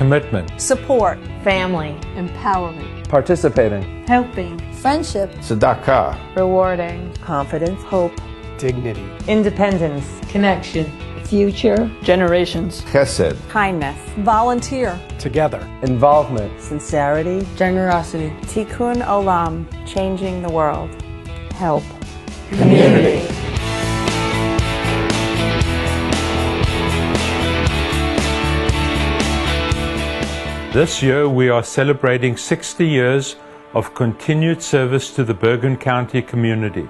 commitment, support, family, empowerment, participating, helping, friendship, tzedakah, rewarding, confidence, hope, dignity, independence, connection, future, generations, chesed, kindness, volunteer, together, involvement, sincerity, generosity, tikkun olam, changing the world, help, community. This year we are celebrating 60 years of continued service to the Bergen County community.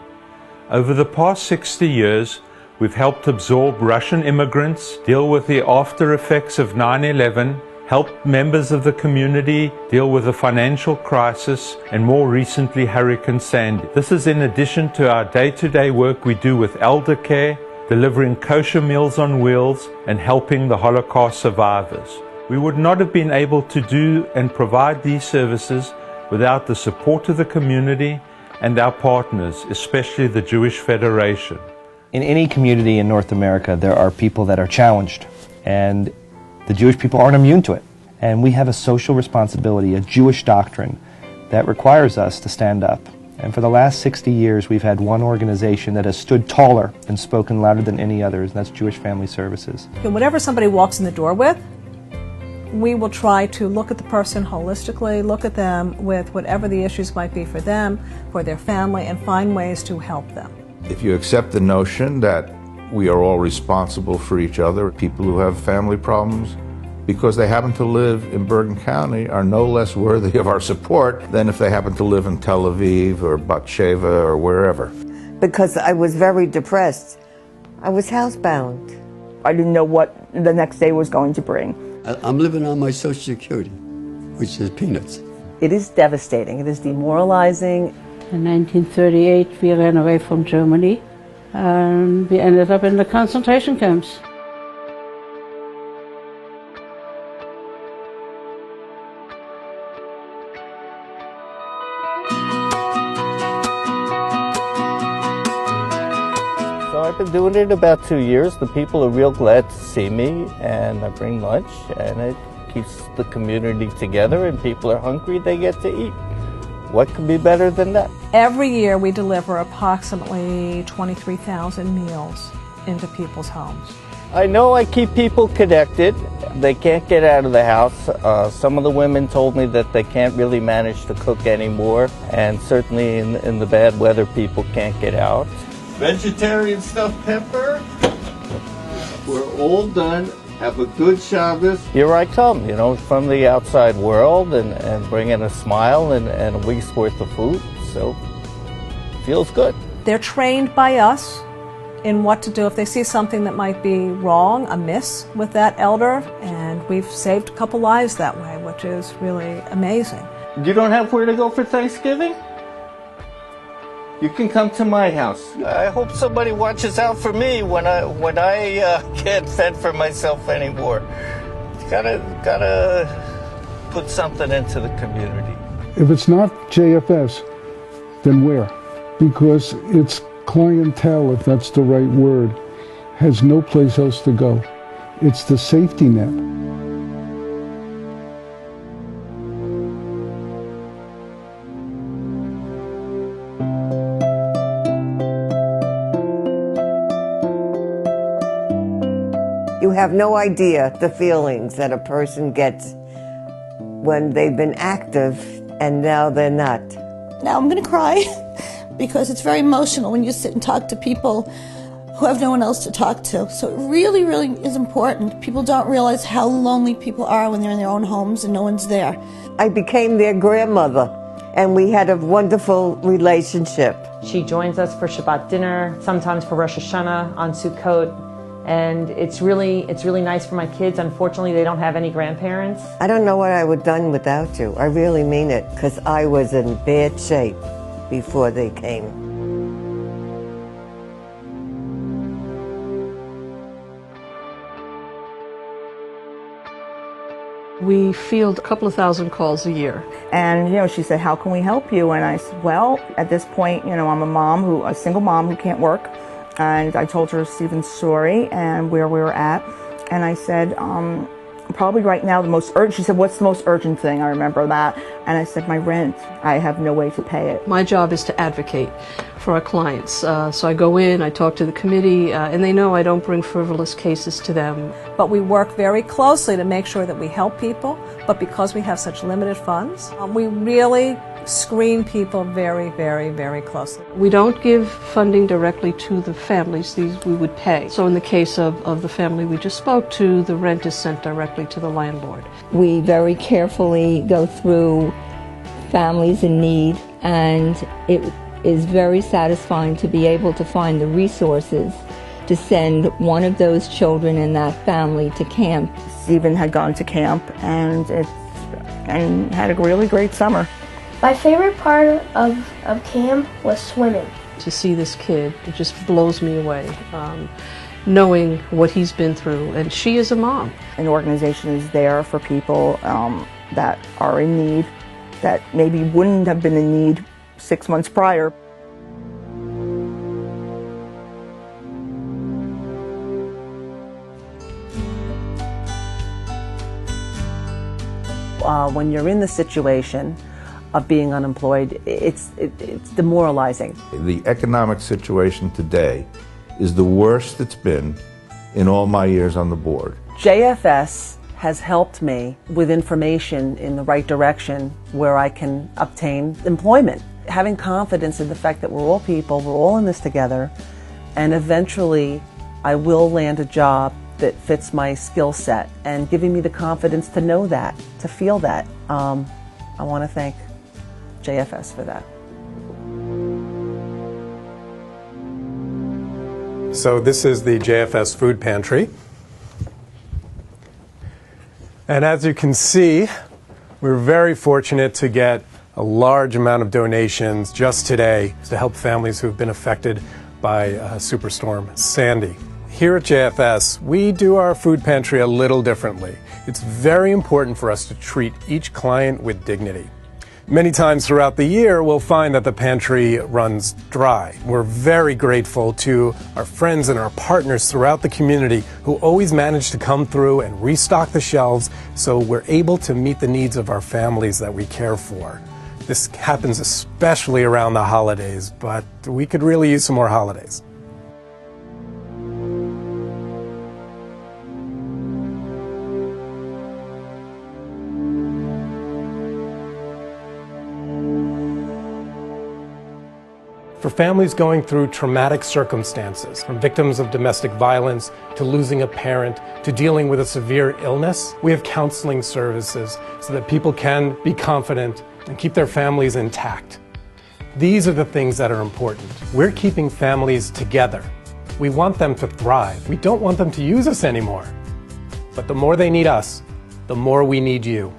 Over the past 60 years, we've helped absorb Russian immigrants, deal with the after effects of 9/11, helped members of the community deal with the financial crisis, and more recently Hurricane Sandy. This is in addition to our day-to-day work we do with elder care, delivering kosher meals on wheels, and helping the Holocaust survivors. We would not have been able to do and provide these services without the support of the community and our partners, especially the Jewish Federation. In any community in North America, there are people that are challenged, and the Jewish people aren't immune to it. And we have a social responsibility, a Jewish doctrine, that requires us to stand up. And for the last 60 years, we've had one organization that has stood taller and spoken louder than any others, and that's Jewish Family Services. And whatever somebody walks in the door with, we will try to look at the person holistically, look at them with whatever the issues might be for them, for their family, and find ways to help them. If you accept the notion that we are all responsible for each other, people who have family problems, because they happen to live in Bergen County, are no less worthy of our support than if they happen to live in Tel Aviv or Bat Sheva or wherever. because I was very depressed. I was housebound. I didn't know what the next day was going to bring. I'm living on my Social Security, which is peanuts. It is devastating. It is demoralizing. In 1938, we ran away from Germany, and we ended up in the concentration camps. So I've been doing it about 2 years. The people are real glad to see me, and I bring lunch, and it keeps the community together, and people are hungry, they get to eat. What could be better than that? Every year we deliver approximately 23,000 meals into people's homes. I know I keep people connected. They can't get out of the house. Some of the women told me that they can't really manage to cook anymore, and certainly in the bad weather, people can't get out. Vegetarian stuffed pepper. We're all done. Have a good Shabbos. Here I come, you know, from the outside world and bringing a smile and a week's worth of food. So, feels good. They're trained by us in what to do if they see something that might be wrong, amiss with that elder, and we've saved a couple lives that way, which is really amazing. You don't have where to go for Thanksgiving? You can come to my house. I hope somebody watches out for me when I can't fend for myself anymore. Gotta put something into the community. If it's not JFS, then where? Because its clientele, if that's the right word, has no place else to go. It's the safety net. You have no idea the feelings that a person gets when they've been active and now they're not. Now I'm going to cry because it's very emotional when you sit and talk to people who have no one else to talk to. So it really, really is important. People don't realize how lonely people are when they're in their own homes and no one's there. I became their grandmother, and we had a wonderful relationship. She joins us for Shabbat dinner, sometimes for Rosh Hashanah, on Sukkot. And it's really nice for my kids. Unfortunately, they don't have any grandparents. I don't know what I would have done without you. I really mean it, because I was in bad shape before they came. We field a couple of thousand calls a year. And, you know, she said, how can we help you? And I said, well, at this point, you know, I'm a single mom who can't work. And I told her Stephen's story and where we were at. And I said, Probably right now the most urgent. She said, what's the most urgent thing? I remember that. And I said, my rent. I have no way to pay it. My job is to advocate for our clients. So I go in, I talk to the committee, and they know I don't bring frivolous cases to them. But we work very closely to make sure that we help people, but because we have such limited funds, we really screen people very, very, very closely. We don't give funding directly to the families. These we would pay. So in the case of the family we just spoke to, the rent is sent directly to the landlord. We very carefully go through families in need, and it is very satisfying to be able to find the resources to send one of those children in that family to camp. Stephen had gone to camp and had a really great summer. My favorite part of camp was swimming. To see this kid, it just blows me away, knowing what he's been through, and she is a mom. An organization is there for people that are in need, that maybe wouldn't have been in need 6 months prior. When you're in the situation of being unemployed, it's demoralizing. The economic situation today is the worst it's been in all my years on the board. JFS has helped me with information in the right direction where I can obtain employment. Having confidence in the fact that we're all people, we're all in this together, and eventually I will land a job that fits my skill set, and giving me the confidence to know that, to feel that. I want to thank JFS for that. So this is the JFS food pantry. And as you can see, we're very fortunate to get a large amount of donations just today to help families who've been affected by Superstorm Sandy. Here at JFS, we do our food pantry a little differently. It's very important for us to treat each client with dignity. Many times throughout the year, we'll find that the pantry runs dry. We're very grateful to our friends and our partners throughout the community who always manage to come through and restock the shelves so we're able to meet the needs of our families that we care for. This happens especially around the holidays, but we could really use some more holidays. For families going through traumatic circumstances, from victims of domestic violence to losing a parent to dealing with a severe illness, we have counseling services so that people can be confident and keep their families intact. These are the things that are important. We're keeping families together. We want them to thrive. We don't want them to use us anymore. But the more they need us, the more we need you.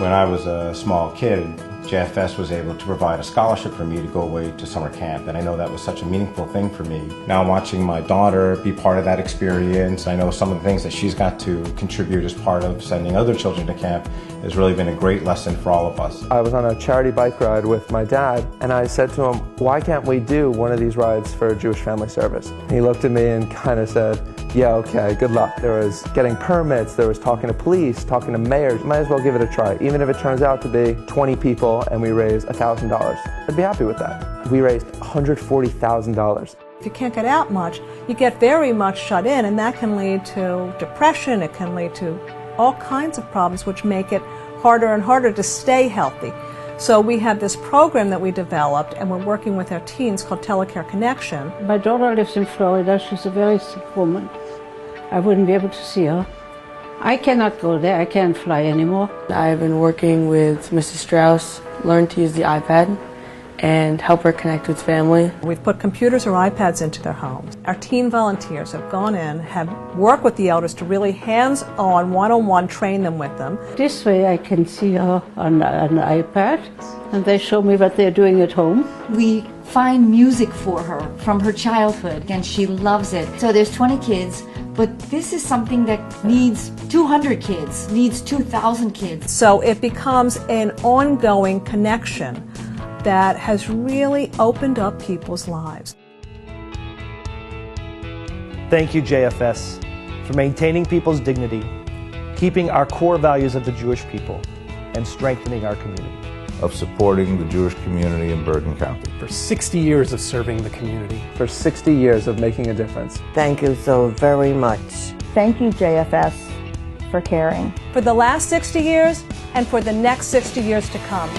When I was a small kid, JFS was able to provide a scholarship for me to go away to summer camp, and I know that was such a meaningful thing for me. Now I'm watching my daughter be part of that experience. I know some of the things that she's got to contribute as part of sending other children to camp has really been a great lesson for all of us. I was on a charity bike ride with my dad, and I said to him, why can't we do one of these rides for a Jewish Family Service? He looked at me and kind of said, yeah, okay, good luck. There was getting permits, there was talking to police, talking to mayors. Might as well give it a try, even if it turns out to be 20 people and we raise $1,000. I'd be happy with that. We raised $140,000. If you can't get out much, you get very much shut in, and that can lead to depression, it can lead to all kinds of problems which make it harder and harder to stay healthy. So we have this program that we developed, and we're working with our teens called Telecare Connection. My daughter lives in Florida. She's a very sick woman. I wouldn't be able to see her. I cannot go there. I can't fly anymore. I've been working with Mrs. Strauss, learned to use the iPad and help her connect with family. We've put computers or iPads into their homes. Our teen volunteers have gone in, have worked with the elders to really hands-on, one-on-one train them with them. This way I can see her on an iPad, and they show me what they're doing at home. We find music for her from her childhood, and she loves it. So there's 20 kids But this is something that needs 200 kids, needs 2,000 kids. So it becomes an ongoing connection that has really opened up people's lives. Thank you, JFS, for maintaining people's dignity, keeping our core values of the Jewish people, and strengthening our community. Of supporting the Jewish community in Bergen County. For 60 years of serving the community. For 60 years of making a difference. Thank you so very much. Thank you, JFS, for caring. For the last 60 years and for the next 60 years to come.